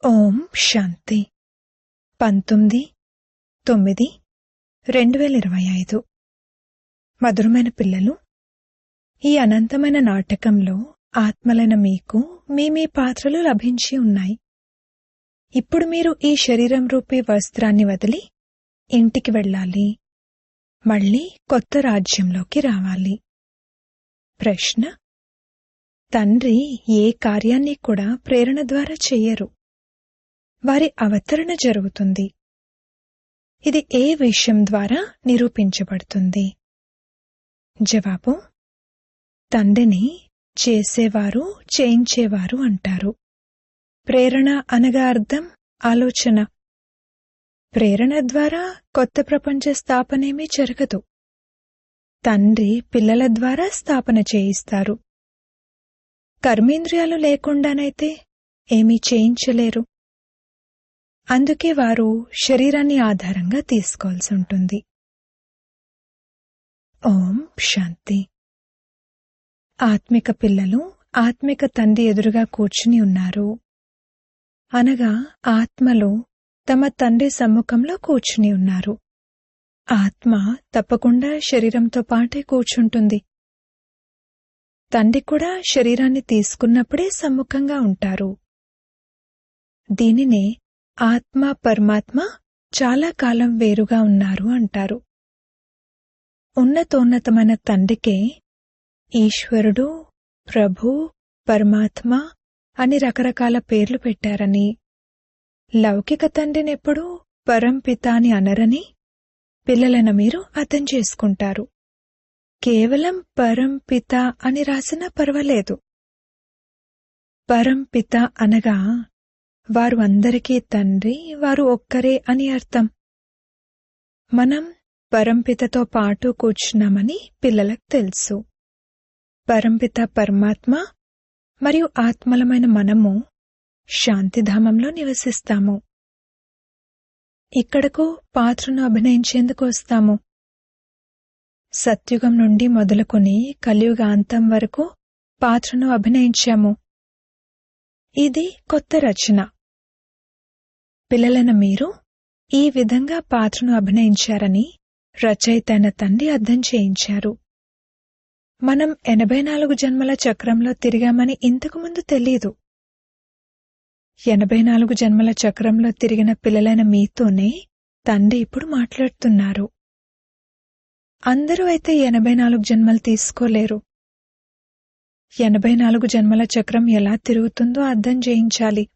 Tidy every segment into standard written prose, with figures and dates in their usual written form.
ఓం శాంతి 19/9/2025 మధురమైన పిల్లలు, ఈ అనంతమైన నాటకంలో ఆత్మలైన మీకు మీ పాత్రలు లభించి ఉన్నాయి. ఇప్పుడు మీరు ఈ శరీరం రూపీ వస్త్రాన్ని వదిలి ఇంటికి వెళ్ళాలి, మళ్ళీ కొత్త రాజ్యంలోకి రావాలి. ప్రశ్న: తండ్రి ఏ కార్యాన్ని కూడా ప్రేరణ ద్వారా చెయ్యరు, వారి అవతరణ జరుగుతుంది. ఇది ఏ విషయం ద్వారా నిరూపించబడుతుంది? జవాబు: తండ్రిని చేసేవారు, చేయించేవారు అంటారు. ప్రేరణ అనగా అర్థం ఆలోచన. ప్రేరణ ద్వారా కొత్త ప్రపంచ స్థాపనేమీ జరగదు. తండ్రి పిల్లల ద్వారా స్థాపన చేయిస్తారు. కర్మేంద్రియాలు లేకుండానైతే ఏమీ చేయించలేరు. అందుకే వారు శరీరాన్ని ఆధారంగా తీసుకోవాల్సి ఉంటుంది. ఓం శాంతి. ఆత్మిక పిల్లలు ఆత్మిక తండ్రి ఎదురుగా కూర్చుని ఉన్నారు, అనగా ఆత్మలు తమ తండ్రి సమ్ముఖంలో కూర్చుని ఉన్నారు. ఆత్మ తప్పకుండా శరీరంతో పాటే కూర్చుంటుంది. తండ్రి కూడా శరీరాన్ని తీసుకున్నప్పుడే సమ్ముఖంగా ఉంటారు. దీనినే ఆత్మ పరమాత్మ చాలా కాలం వేరుగా ఉన్నారు అంటారు. ఉన్నతోన్నతమైన తండ్రికే ఈశ్వరుడు, ప్రభు, పరమాత్మ అని రకరకాల పేర్లు పెట్టారని, లౌకిక తండ్రినెప్పుడూ పరంపిత అని అనరని పిల్లలైన మీరు అర్థం చేసుకుంటారు. కేవలం పరంపిత అని రాసినా పర్వాలేదు. పరంపిత అనగా వారు అందరికీ తండ్రి, వారు ఒక్కరే అని అర్థం. మనం పరంపితతో పాటు కూర్చున్నామని పిల్లలకు తెలుసు. పరంపిత పరమాత్మ మరియు ఆత్మలమైన మనము శాంతిధామంలో నివసిస్తాము. ఇక్కడకు పాత్రను అభినయించేందుకు వస్తాము. సత్యుగం నుండి మొదలుకొని కలియుగాంతం వరకు పాత్రను అభినయించాము. ఇది కొత్త రచన. పిల్లలైన మీరు ఈ విధంగా పాత్రను అభినయించారని రచయిత అయిన తండ్రి అర్థం చేయించారు. మనం 84 జన్మల చక్రంలో తిరిగామని ఇంతకుముందు తెలీదు. 84 జన్మల చక్రంలో తిరిగిన పిల్లలైన మీతోనే తండ్రి ఇప్పుడు మాట్లాడుతున్నారు. అందరూ అయితే 84 జన్మలు తీసుకోలేరు. 84 జన్మల చక్రం ఎలా తిరుగుతుందో అర్థం చేయించాలి.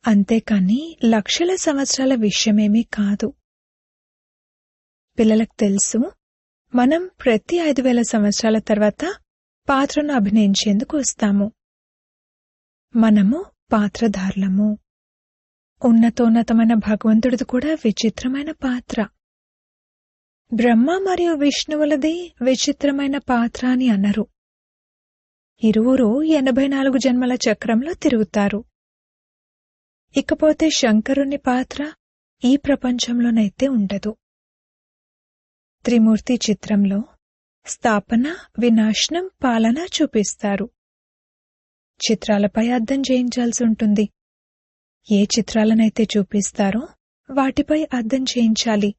అంతేకాని లక్షల సంవత్సరాల విషయమేమీ కాదు. పిల్లలకు తెలుసు, మనం ప్రతి 5000 సంవత్సరాల తర్వాత పాత్రను అభినయించేందుకు వస్తాము. మనము పాత్రధారులము. ఉన్నతోన్నతమైన భగవంతుడిది కూడా విచిత్రమైన పాత్ర. బ్రహ్మ మరియు విష్ణువులది విచిత్రమైన పాత్ర అని అనరు. ఇరువురు 84 జన్మల చక్రంలో తిరుగుతారు. ఇకపోతే శంకరుని పాత్ర ఈ ప్రపంచంలోనైతే ఉండదు. త్రిమూర్తి చిత్రంలో స్థాపన, వినాశనం, పాలన చూపిస్తారు. చిత్రాలపై అర్థం చేయించాల్సి ఉంటుంది. ఏ చిత్రాలనైతే చూపిస్తారో వాటిపై అర్థం చేయించాలి.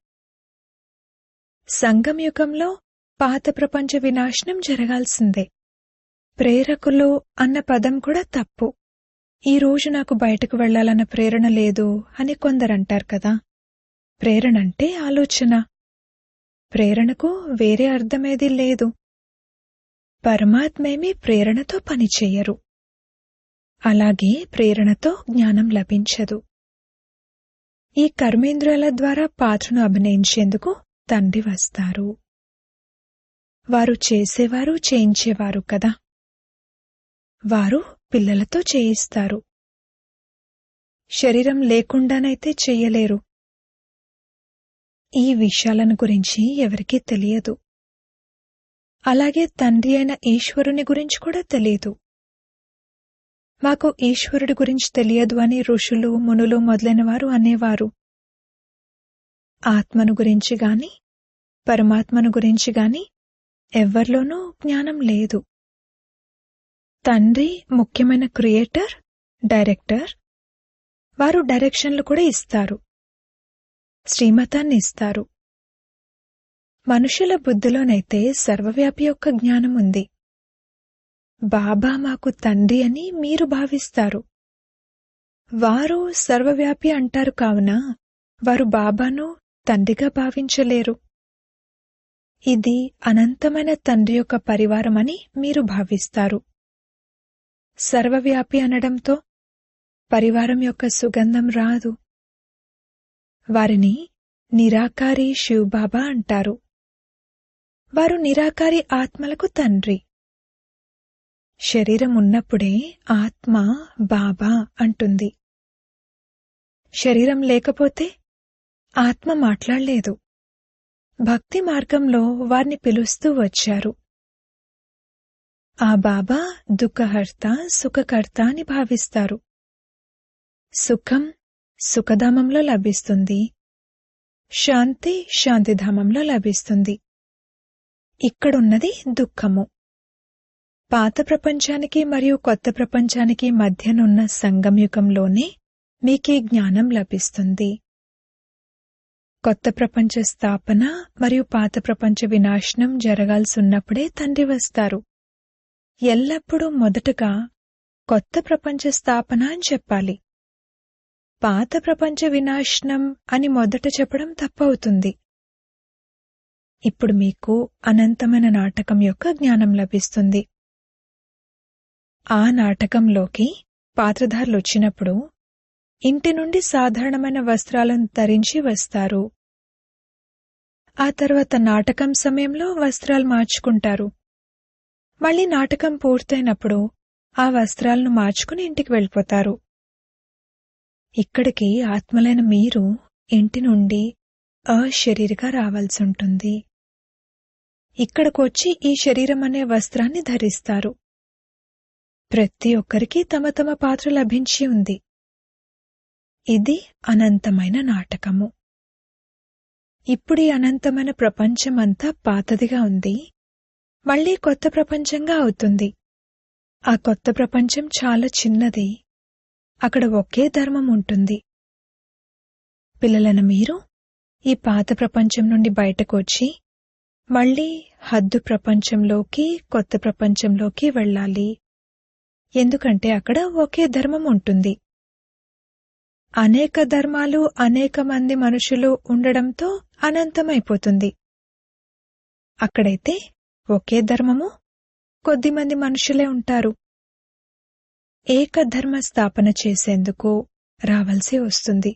సంగమయుగంలో పాత ప్రపంచ వినాశనం జరగాల్సిందే. ప్రేరకులు అన్న పదం కూడా తప్పు. ఈ రోజు నాకు బయటకు వెళ్లాలన్న ప్రేరణ లేదు అని కొందరంటారు కదా. ప్రేరణంటే ఆలోచన. ప్రేరణకు వేరే అర్థమేదీ లేదు. పరమాత్మేమీ ప్రేరణతో పనిచేయరు. అలాగే ప్రేరణతో జ్ఞానం లభించదు. ఈ కర్మేంద్రియాల ద్వారా పాత్రను అభినయించేందుకు తండ్రి వస్తారు. వారు చేసేవారు, చేయించేవారు కదా. వారు పిల్లలతో చేయిస్తారు. శరీరం లేకుండానైతే చెయ్యలేరు. ఈ విషయాలను గురించి ఎవరికీ తెలియదు. అలాగే తండ్రి అయిన ఈశ్వరుని గురించి కూడా తెలియదు. మాకు ఈశ్వరుడి గురించి తెలియదు అని ఋషులు, మునులు మొదలైన వారు అనేవారు. ఆత్మను గురించి గాని, పరమాత్మను గురించి గాని ఎవ్వరిలోనూ జ్ఞానం లేదు. తండ్రి ముఖ్యమైన క్రియేటర్, డైరెక్టర్ వారు డైరెక్షన్లు కూడా ఇస్తారు, శ్రీమతాన్ని ఇస్తారు. మనుషుల బుద్ధిలోనైతే సర్వవ్యాపి యొక్క జ్ఞానం ఉంది. బాబా మాకు తండ్రి అని మీరు భావిస్తారు. వారు సర్వవ్యాపి అంటారు కావున వారు బాబాను తండ్రిగా భావించలేరు. ఇది అనంతమైన తండ్రి యొక్క పరివారమని మీరు భావిస్తారు. సర్వవ్యాపి అనడంతో పరివారం యొక్క సుగంధం రాదు. వారిని నిరాకారి శివబాబా అంటారు. వారు నిరాకారి ఆత్మలకు తండ్రి. శరీరం ఉన్నప్పుడే ఆత్మ బాబా అంటుంది. శరీరం లేకపోతే ఆత్మ మాట్లాడలేదు. భక్తి మార్గంలో వారిని పిలుస్తూ వచ్చారు. ఆ బాబా దుఃఖహర్త సుఖకర్త అని భావిస్తారు. సుఖం సుఖధామంలో లభిస్తుంది, శాంతి శాంతిధామంలో లభిస్తుంది. ఇక్కడున్నది దుఃఖము. పాత ప్రపంచానికి మరియు కొత్త ప్రపంచానికి మధ్యనున్న సంగమయుగంలోనే మీకీ జ్ఞానం లభిస్తుంది. కొత్త ప్రపంచ స్థాపన మరియు పాత ప్రపంచ వినాశనం జరగాల్సున్నప్పుడే తండ్రి వస్తారు. ఎల్లప్పుడూ మొదటగా కొత్త ప్రపంచ స్థాపన అని చెప్పాలి. పాత ప్రపంచ వినాశనం అని మొదట చెప్పడం తప్పవుతుంది. ఇప్పుడు మీకు అనంతమైన నాటకం యొక్క జ్ఞానం లభిస్తుంది. ఆ నాటకంలోకి పాత్రధారులు వచ్చినప్పుడు ఇంటి నుండి సాధారణమైన వస్త్రాలను ధరించి వస్తారు. ఆ తర్వాత నాటకం సమయంలో వస్త్రాలు మార్చుకుంటారు. మళ్ళీ నాటకం పూర్తయినప్పుడు ఆ వస్త్రాలను మార్చుకుని ఇంటికి వెళ్ళిపోతారు. ఇక్కడికి ఆత్మలైన మీరు ఇంటి నుండి అశరీరిగా రావాల్సుంటుంది. ఇక్కడకొచ్చి ఈ శరీరం అనే వస్త్రాన్ని ధరిస్తారు. ప్రతి ఒక్కరికి తమ తమ పాత్ర లభించి ఉంది. ఇది అనంతమైన నాటకము. ఇప్పుడు ఈ అనంతమైన ప్రపంచమంతా పాతదిగా ఉంది, మళ్లీ కొత్త ప్రపంచంగా అవుతుంది. ఆ కొత్త ప్రపంచం చాలా చిన్నది. అక్కడ ఒకే ధర్మం ఉంటుంది. పిల్లలైన మీరు ఈ పాత ప్రపంచం నుండి బయటకు వచ్చి మళ్లీ హద్దు ప్రపంచంలోకి కొత్త ప్రపంచంలోకి వెళ్ళాలి. ఎందుకంటే అక్కడ ఒకే ధర్మం ఉంటుంది. అనేక ధర్మాలు అనేక మంది మనుషులు ఉండడంతో అనంతమైపోతుంది. అక్కడైతే ఒకే ధర్మము కొద్దిమంది మనుషులే ఉంటారు. ఏకధర్మ స్థాపన చేసేందుకు రావాల్సి వస్తుంది.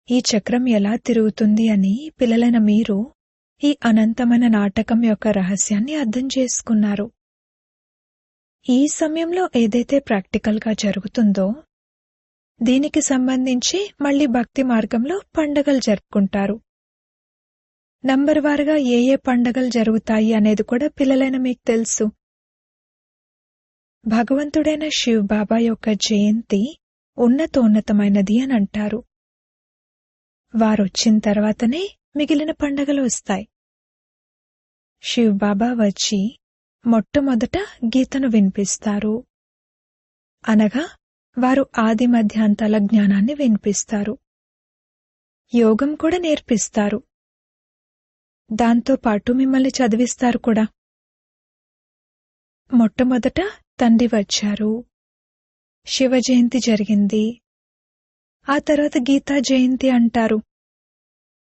ఈ చక్రం ఎలా తిరుగుతుంది అని పిల్లలైన మీరు ఈ అనంతమైన నాటకం యొక్క రహస్యాన్ని అర్థం చేసుకున్నారు. ఈ సమయంలో ఏదైతే ప్రాక్టికల్గా జరుగుతుందో దీనికి సంబంధించి మళ్లీ భక్తి మార్గంలో పండగలు జరుపుకుంటారు. నంబర్ వారుగా ఏ ఏ పండగలు జరుగుతాయి అనేది కూడా పిల్లలైన మీకు తెలుసు. భగవంతుడైన శివ్ బాబా యొక్క జయంతి ఉన్నతోన్నతమైనది అని అంటారు. వారొచ్చిన తర్వాతనే మిగిలిన పండగలు వస్తాయి. శివ్ బాబా వచ్చి మొట్టమొదట గీతను వినిపిస్తారు. అనగా వారు ఆది మధ్యాంతాల జ్ఞానాన్ని వినిపిస్తారు. యోగం కూడా నేర్పిస్తారు. దాంతోపాటు మిమ్మల్ని చదివిస్తారు కూడా. మొట్టమొదట తండ్రి వచ్చారు, శివ జయంతి జరిగింది, ఆ తర్వాత గీతా జయంతి అంటారు.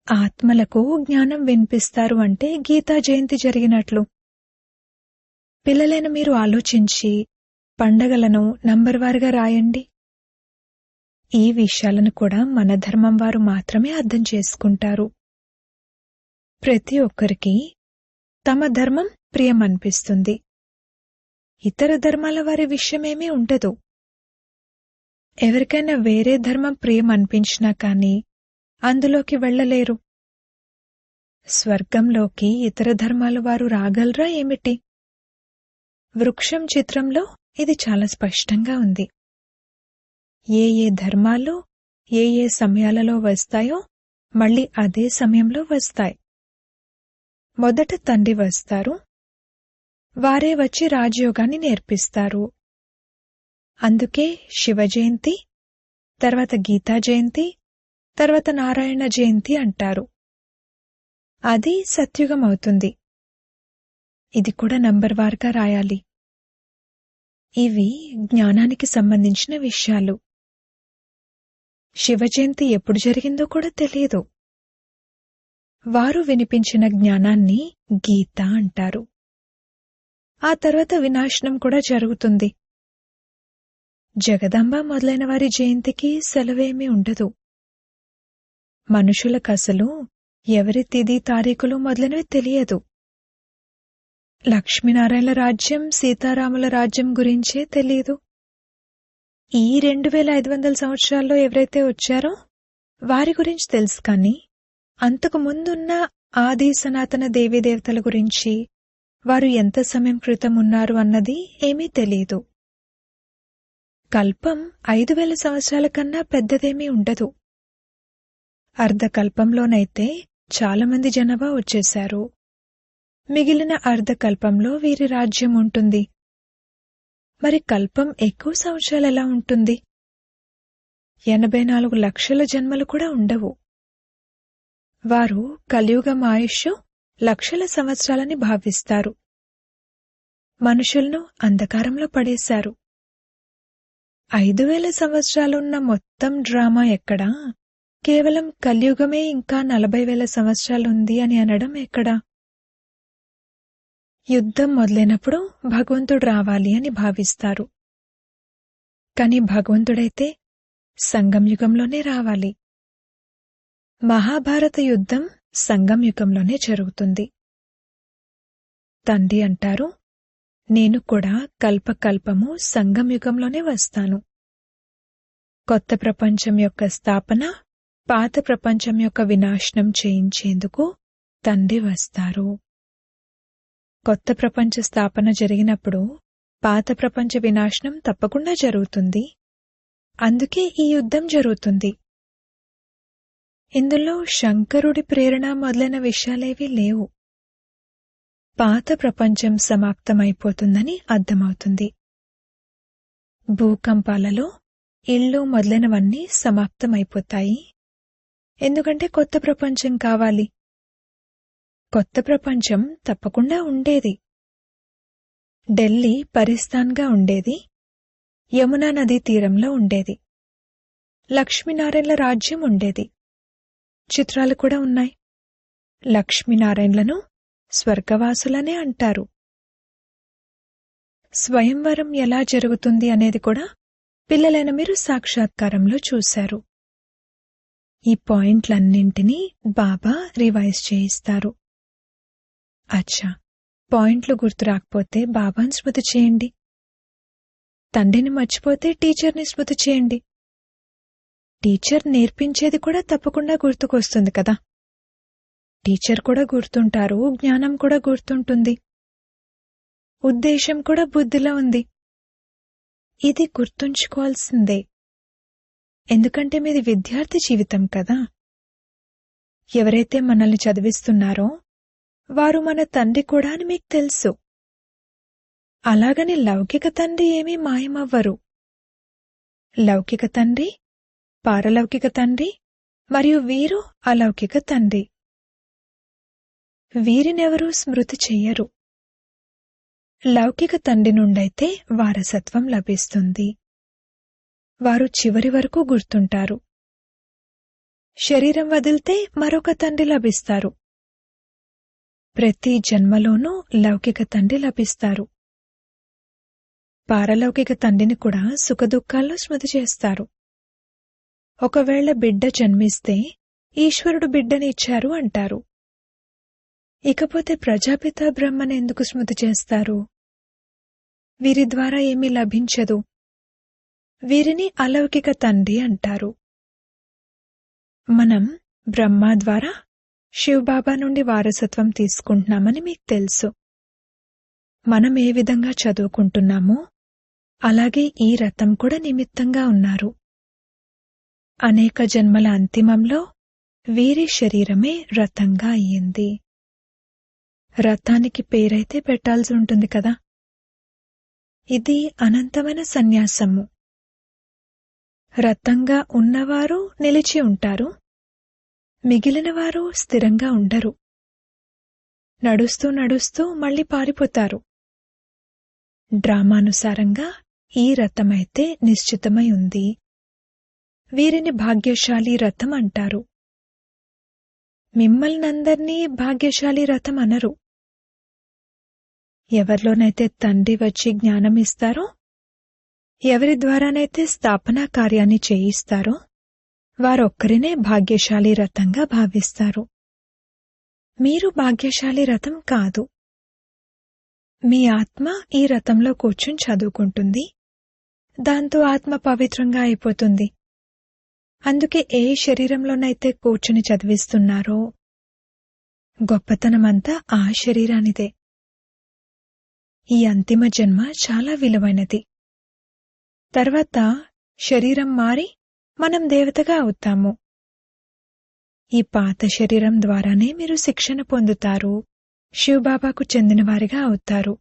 ఆత్మలకు జ్ఞానం వినిపిస్తారు అంటే గీతా జయంతి జరిగినట్లు. పిల్లలైన మీరు ఆలోచించి పండగలను నంబర్ వారుగా రాయండి. ఈ విషయాలను కూడా మన ధర్మం వారు మాత్రమే అర్థం చేసుకుంటారు. ప్రతి ఒక్కరికి తమ ధర్మం ప్రియమనిపిస్తుంది. ఇతర ధర్మాల వారి విషయమేమీ ఉండదు. ఎవరికైనా వేరే ధర్మం ప్రియమనిపించినా కానీ అందులోకి వెళ్లలేరు. స్వర్గంలోకి ఇతర ధర్మాల వారు రాగలరా ఏమిటి? వృక్షం చిత్రంలో ఇది చాలా స్పష్టంగా ఉంది. ఏ ఏ ధర్మాలు ఏ ఏ సమయాలలో వస్తాయో మళ్లీ అదే సమయంలో వస్తాయి. మొదట తండ్రి వస్తారు, వారే వచ్చి రాజయోగాన్ని నేర్పిస్తారు. అందుకే శివ జయంతి తర్వాత గీతా జయంతి, తర్వాత నారాయణ జయంతి అంటారు. అది సత్యుగం అవుతుంది. ఇది కూడా నంబర్ వారుగా రాయాలి. ఇవి జ్ఞానానికి సంబంధించిన విషయాలు. శివ జయంతి ఎప్పుడు జరిగిందో కూడా తెలియదు. వారు వినిపించిన జ్ఞానాన్ని గీత అంటారు. ఆ తర్వాత వినాశనం కూడా జరుగుతుంది. జగదాంబ మొదలైన వారి జయంతికి సెలవేమీ ఉండదు. మనుషులకసలు ఎవరి తిథి తారీఖులు మొదలైనవి తెలియదు. లక్ష్మీనారాయణ రాజ్యం, సీతారాముల రాజ్యం గురించే తెలియదు. ఈ 2500 సంవత్సరాల్లో ఎవరైతే వచ్చారో వారి గురించి తెలుసు, కానీ అంతకు ముందున్న ఆది సనాతన దేవీదేవతల గురించి, వారు ఎంత సమయం క్రితం ఉన్నారు అన్నది ఏమీ తెలియదు. కల్పం 5000 సంవత్సరాల కన్నా పెద్దదేమీ ఉండదు. అర్ధకల్పంలోనైతే చాలామంది జనాభా వచ్చేశారు. మిగిలిన అర్ధకల్పంలో వీరి రాజ్యం ఉంటుంది. మరి కల్పం ఎక్కువ సంవత్సరాలు ఎలా ఉంటుంది? 84 లక్షల జన్మలు కూడా ఉండవు. వారు కలియుగం ఆయుష్ లక్షల సంవత్సరాలని భావిస్తారు. మనుషులను అంధకారంలో పడేశారు. 5000 సంవత్సరాలున్న మొత్తం డ్రామా ఎక్కడా? కేవలం కలియుగమే ఇంకా 40,000 సంవత్సరాలుంది అని అనడం ఎక్కడా? యుద్ధం మొదలైనప్పుడు భగవంతుడు రావాలి అని భావిస్తారు. కాని భగవంతుడైతే సంగం యుగంలోనే రావాలి. మహాభారత యుద్ధం సంగం యుగంలోనే జరుగుతుంది. తండ్రి అంటారు, నేను కూడా కల్పకల్పము సంగం యుగంలోనే వస్తాను. కొత్త ప్రపంచం యొక్క స్థాపన, పాత ప్రపంచం యొక్క వినాశనం చేయించేందుకు తండ్రి వస్తారు. కొత్త ప్రపంచ స్థాపన జరిగినప్పుడు పాత ప్రపంచ వినాశనం తప్పకుండా జరుగుతుంది. అందుకే ఈ యుద్ధం జరుగుతుంది. ఇందులో శంకరుడి ప్రేరణ మొదలైన విషయాలేవీ లేవు. పాత ప్రపంచం సమాప్తమైపోతుందని అర్థమవుతుంది. భూకంపాలలో ఇళ్ళు మొదలైనవన్నీ సమాప్తమైపోతాయి. ఎందుకంటే కొత్త ప్రపంచం కావాలి. కొత్త ప్రపంచం తప్పకుండా ఉండేది. ఢిల్లీ పరిస్థాన్గా ఉండేది. యమునా నదీ తీరంలో ఉండేది. లక్ష్మీనారాయణల రాజ్యం ఉండేది. చిత్రాలు కూడా ఉన్నాయి. లక్ష్మీనారాయణలను స్వర్గవాసులనే అంటారు. స్వయంవరం ఎలా జరుగుతుంది అనేది కూడా పిల్లలైన మీరు సాక్షాత్కారంలో చూశారు. ఈ పాయింట్లన్నింటినీ బాబా రివైజ్ చేయిస్తారు. అచ్చా, పాయింట్లు గుర్తు రాకపోతే బాబాని స్మృతి చేయండి. తండ్రిని మర్చిపోతే టీచర్ని స్మృతి చేయండి. టీచర్ నేర్పించేది కూడా తప్పకుండా గుర్తుకొస్తుంది కదా. టీచర్ కూడా గుర్తుంటారు, జ్ఞానం కూడా గుర్తుంటుంది, ఉద్దేశం కూడా బుద్ధిలో ఉంది. ఇది గుర్తుంచుకోవాల్సిందే. ఎందుకంటే మీది విద్యార్థి జీవితం కదా. ఎవరైతే మనల్ని చదివిస్తున్నారో వారు మన తండ్రి కూడా అని మీకు తెలుసు. అలాగని లౌకిక తండ్రి ఏమీ మాయమవ్వరు. లౌకిక తండ్రి, పారలౌకిక తండ్రి మరియు వీరు అలౌకిక తండ్రి. వీరినెవరూ స్మృతి చెయ్యరు. లౌకిక తండ్రి నుండైతే వారసత్వం లభిస్తుంది. వారు చివరి వరకు గుర్తుంటారు. శరీరం వదిలితే మరొక తండ్రి లభిస్తారు. ప్రతి జన్మలోనూ లౌకిక తండ్రి లభిస్తారు. పారలౌకిక తండ్రిని కూడా సుఖదుఖాల్లో స్మృతి చేస్తారు. ఒకవేళ బిడ్డ జన్మిస్తే ఈశ్వరుడు బిడ్డని ఇచ్చారు అంటారు. ఇకపోతే ప్రజాపిత బ్రహ్మను ఎందుకు స్మృతి చేస్తారు? వీరి ద్వారా ఏమీ లభించదు. వీరిని అలౌకిక తండ్రి అంటారు. మనం బ్రహ్మ ద్వారా శివబాబా నుండి వారసత్వం తీసుకుంటున్నామని మీకు తెలుసు. మనం ఏ విధంగా చదువుకుంటున్నామో అలాగే ఈ రథం కూడా నిమిత్తంగా ఉన్నారు. అనేక జన్మల అంతిమంలో వీరి శరీరమే రథంగా అయ్యింది. రథానికి పేరైతే పెట్టాల్సి ఉంటుంది కదా. ఇది అనంతమైన సన్యాసము. రథంగా ఉన్నవారు నిలిచి ఉంటారు, మిగిలినవారు స్థిరంగా ఉండరు. నడుస్తూ నడుస్తూ మళ్ళీ పారిపోతారు. డ్రామానుసారంగా ఈ రథమైతే నిశ్చితమై ఉంది. వీరిని భాగ్యశాలి రథం అంటారు. మిమ్మల్నందర్నీ భాగ్యశాలి రథం అనరు. ఎవరిలోనైతే తండ్రి వచ్చి జ్ఞానమిస్తారో, ఎవరి ద్వారానైతే స్థాపనా కార్యాన్ని చేయిస్తారో వారొక్కరినే భాగ్యశాలి రథంగా భావిస్తారు. మీరు భాగ్యశాలి రథం కాదు. మీ ఆత్మ ఈ రథంలో కూర్చుని చదువుకుంటుంది. దాంతో ఆత్మ పవిత్రంగా అయిపోతుంది. అందుకే ఏ శరీరంలోనైతే కూర్చుని చదివిస్తున్నారో గొప్పతనమంతా ఆ శరీరానిదే. ఈ అంతిమ జన్మ చాలా విలువైనది. తర్వాత శరీరం మారి మనం దేవతగా అవుతాము. ఈ పాత శరీరం ద్వారానే మీరు శిక్షణ పొందుతారు, శివబాబాకు చెందినవారిగా అవుతారు.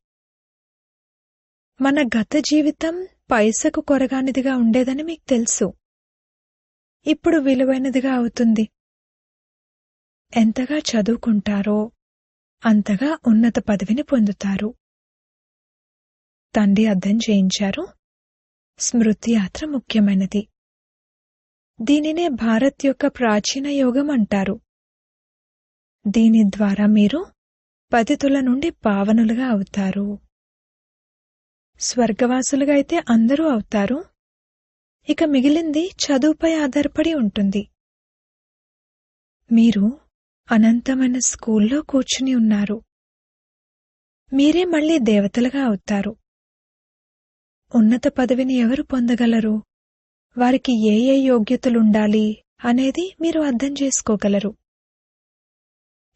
మన గత జీవితం పైసకు కొరగానిదిగా ఉండేదని మీకు తెలుసు. ఇప్పుడు విలువైనదిగా అవుతుంది. ఎంతగా చదువుకుంటారో అంతగా ఉన్నత పదవిని పొందుతారు. తండ్రి అర్థం చేయించారు, స్మృతి యాత్ర ముఖ్యమైనది. దీనినే భారత్ యొక్క ప్రాచీన యోగం అంటారు. దీని ద్వారా మీరు పతితుల నుండి పావనులుగా అవుతారు. స్వర్గవాసులుగా అయితే అందరూ అవుతారు. ఇక మిగిలింది చదువుపై ఆధారపడి ఉంటుంది. మీరు అనంతమైన స్కూల్లో కూర్చుని ఉన్నారు. మీరే మళ్లీ దేవతలుగా అవుతారు. ఉన్నత పదవిని ఎవరు పొందగలరు? వారికి ఏ ఏ యోగ్యతలుండాలి అనేది మీరు అర్థం చేసుకోగలరు.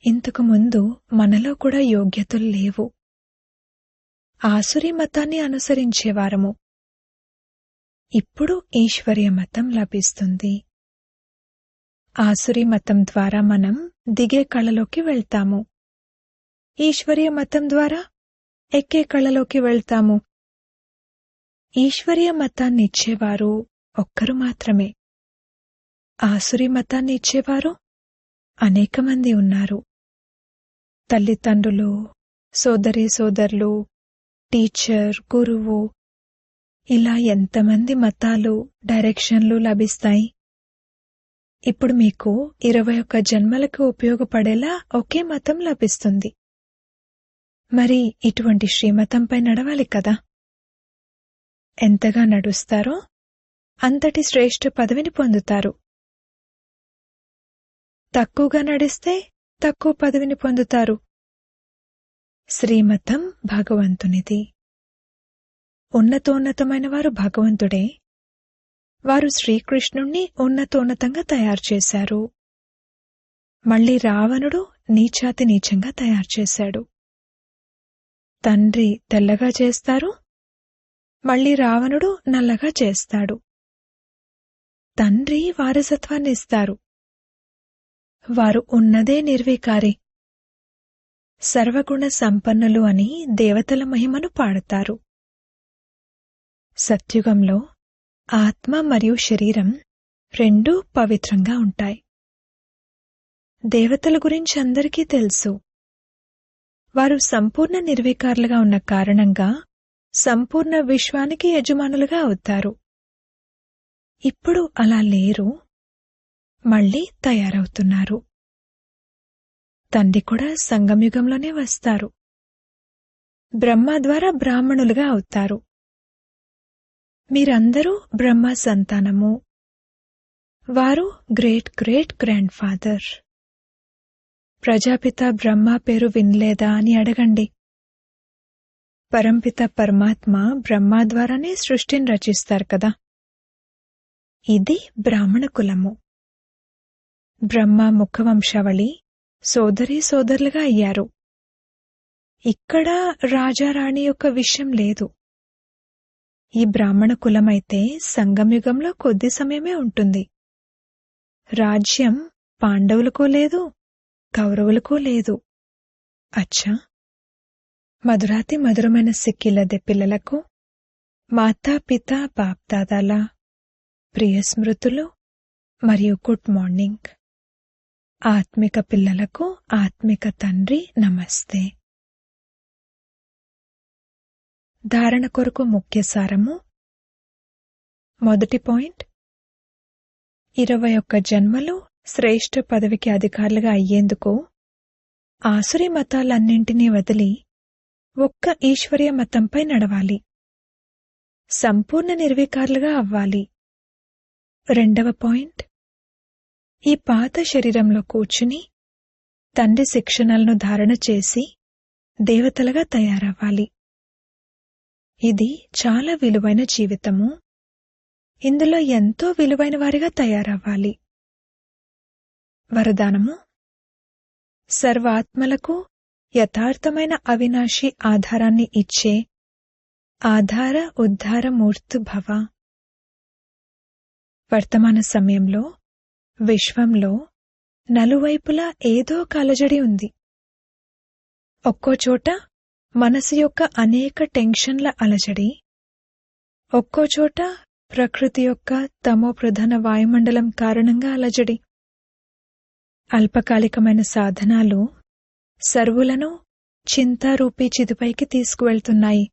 ఇంతకు ముందు మనలో కూడా యోగ్యతలు లేవు. ఆసురీ మతాన్ని అనుసరించేవారము. ఇప్పుడు ఈశ్వర్య మతం లభిస్తుంది. ఆసురీ మతం ద్వారా మనం దిగే కళలోకి వెళ్తాము. ఈశ్వర్య మతం ద్వారా ఎక్కే కళలోకి వెళ్తాము. ఈశ్వర్య మతాన్ని ఇచ్చేవారు ఒక్కరు మాత్రమే. ఆసురీ మతాన్ని ఇచ్చేవారు అనేక మంది ఉన్నారు. తల్లిదండ్రులు, సోదరీ సోదరులు, టీచర్, గురువు, ఇలా ఎంతమంది మతాలు, డైరెక్షన్లు లభిస్తాయి. ఇప్పుడు మీకు 21 జన్మలకు ఉపయోగపడేలా ఒకే మతం లభిస్తుంది. మరి ఇటువంటి శ్రీమతంపై నడవాలి కదా. ఎంతగా నడుస్తారో అంతటి శ్రేష్ఠ పదవిని పొందుతారు. తక్కువగా నడిస్తే తక్కువ పదవిని పొందుతారు. శ్రీమతం భగవంతునిది. ఉన్నతోన్నతమైన వారు భగవంతుడే. వారు శ్రీకృష్ణుణ్ణి ఉన్నతోన్నతంగా తయారు చేశారు. మళ్లీ రావణుడు నీచాతి నీచంగా తయారు చేశాడు. తండ్రి తెల్లగా చేస్తారు, మళ్లీ రావణుడు నల్లగా చేస్తాడు. తండ్రి వారసత్వాన్ని ఇస్తారు. వారు ఉన్నదే నిర్వికారి, సర్వగుణ సంపన్నులు అని దేవతల మహిమను పాడతారు. సత్యుగంలో ఆత్మ మరియు శరీరం రెండూ పవిత్రంగా ఉంటాయి. దేవతల గురించి అందరికీ తెలుసు. వారు సంపూర్ణ నిర్వికారులుగా ఉన్న కారణంగా సంపూర్ణ విశ్వానికి యజమానులుగా అవుతారు. ఇప్పుడు అలా లేరు, మళ్లీ తయారవుతున్నారు. తండ్రి కూడా సంగమయుగంలోనే వస్తారు. బ్రహ్మ ద్వారా బ్రాహ్మణులుగా అవుతారు. మీరందరూ బ్రహ్మ సంతానము. వారు great great grand father. Prajapita బ్రహ్మ పేరు వినలేదా అని అడగండి. పరంపిత పరమాత్మ బ్రహ్మ ద్వారానే సృష్టిని రచిస్తారు కదా. ఇది బ్రాహ్మణ కులము. బ్రహ్మ ముఖవంశావళి సోదరీ సోదరులుగా అయ్యారు. ఇక్కడ రాజారాణి యొక్క విషయం లేదు. ఈ బ్రాహ్మణ కులమైతే సంగమయుగంలో కొద్ది సమయమే ఉంటుంది. రాజ్యం పాండవులకో లేదు, కౌరవులకో లేదు. అచ్చా, మధురాతి మధురమైన సిక్కిలదే పిల్లలకు మాతా పిత బాప్దాదాల ప్రియ స్మృతులు మరియు గుడ్ మార్నింగ్. ఆత్మిక పిల్లలకు ఆత్మిక తండ్రి నమస్తే. ధారణ కొరకు ముఖ్య సారము. మొదటి పాయింట్, 21 జన్మలు శ్రేష్ఠ పదవికి అధికారులుగా అయ్యేందుకు ఆసురీ మతాలన్నింటినీ వదిలి ఒక్క ఈశ్వర్య మతంపై నడవాలి. సంపూర్ణ నిర్వికారులుగా అవ్వాలి. రెండవ పాయింట్, ఈ పాత శరీరంలో కూర్చుని తండ్రి శిక్షణలను ధారణ చేసి దేవతలుగా తయారవ్వాలి. ఇది చాలా విలువైన జీవితము. ఇందులో ఎంతో విలువైన వారిగా తయారవ్వాలి. వరదానము. సర్వాత్మలకు యథార్థమైన అవినాశి ఆధారాన్ని ఇచ్చే ఆధార ఉద్ధార మూర్తి భవ. వర్తమాన సమయంలో విశ్వంలో నలువైపులా ఏదో కలజడి ఉంది. ఒక్కోచోట మనసు యొక్క అనేక టెన్షన్ల అలజడి, ఒక్కోచోట ప్రకృతి యొక్క తమో ప్రధాన వాయుమండలం కారణంగా అలజడి. అల్పకాలికమైన సాధనాలు సర్వులను చింతారూపీ చిదిపైకి తీసుకువెళ్తున్నాయి.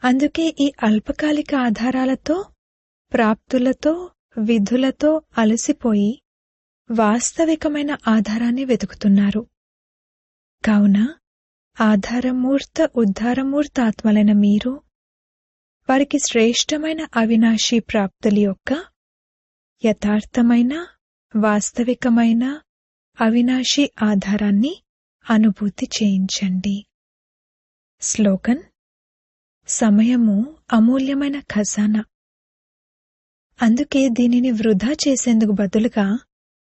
అందుకే ఈ అల్పకాలిక ఆధారాలతో, ప్రాప్తులతో, విధులతో అలసిపోయి వాస్తవికమైన ఆధారాన్ని వెతుకుతున్నారు. కావున ఆధారమూర్త ఉద్ధారమూర్త ఆత్మలైన మీరు వారికి శ్రేష్టమైన అవినాశీ ప్రాప్తుల యొక్క యథార్థమైన వాస్తవికమైన అవినాశీ ఆధారాన్ని అనుభూతి చేయించండి. స్లోగన్. సమయము అమూల్యమైన ఖజానా. అందుకే దీనిని వృధా చేసేందుకు బదులుగా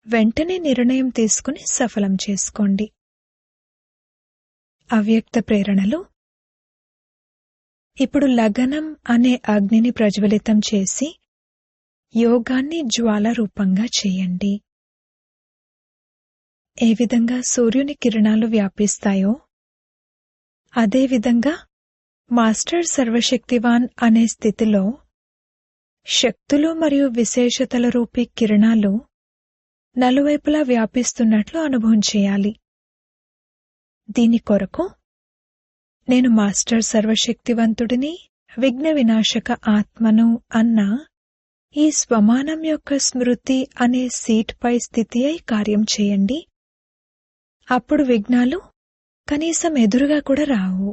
వెంటనే నిర్ణయం తీసుకుని సఫలం చేసుకోండి. అవ్యక్త ప్రేరణలు. ఇప్పుడు లగనం అనే అగ్నిని ప్రజ్వలితం చేసి యోగాన్ని జ్వాల రూపంగా చేయండి. ఏ విధంగా సూర్యుని కిరణాలు వ్యాపిస్తాయో అదేవిధంగా మాస్టర్ సర్వశక్తివాన్ అనే స్థితిలో శక్తులు మరియు విశేషతల రూపీ కిరణాలు నలువైపులా వ్యాపిస్తున్నట్లు అనుభవం చేయాలి. దీని కొరకు నేను మాస్టర్ సర్వశక్తివంతుడిని, విఘ్న వినాశక ఆత్మను అన్న ఈ స్వమానం యొక్క స్మృతి అనే సీట్పై స్థితి అయి కార్యం చేయండి. అప్పుడు విఘ్నాలు కనీసం ఎదురుగా కూడా రావు.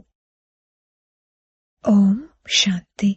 ఓం శాంతి.